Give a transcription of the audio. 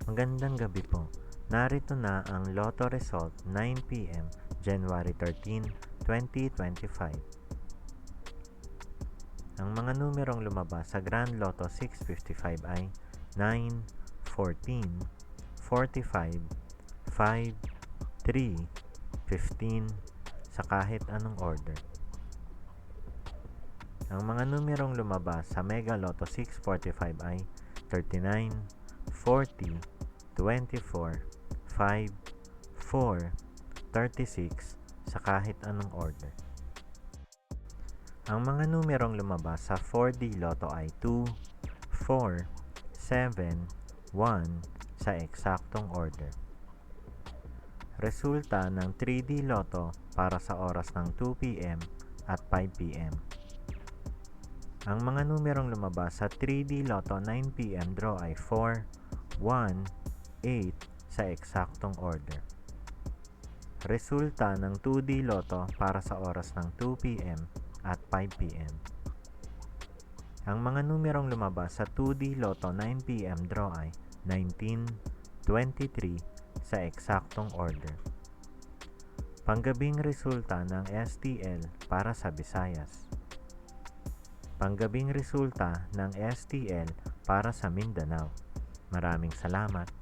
Magandang gabi po. Narito na ang Lotto result 9 p.m. January 13, 2025. Ang mga numerong lumabas sa Grand Lotto 655 ay 9, 14, 45, 5, 3, 15 sa kahit anong order. Ang mga numerong lumabas sa Mega Lotto 645 ay 39, 40, 24, 5, 4, 36 sa kahit anong order. Ang mga numerong lumabas sa 4D Lotto ay 2, 4, 7, 1 sa eksaktong order. Resulta ng 3D Lotto para sa oras ng 2 p.m. at 5 p.m. Ang mga numerong lumabas sa 3D Lotto 9 p.m. draw ay 4, 1, 8 sa eksaktong order. Resulta ng 2D Lotto para sa oras ng 2 p.m. at 5 p.m. Ang mga numerong lumabas sa 2D Lotto 9 p.m. draw ay 19, 23 sa eksaktong order. Panggabing resulta ng STL para sa Visayas. Panggabing resulta ng STL para sa Mindanao. Maraming salamat.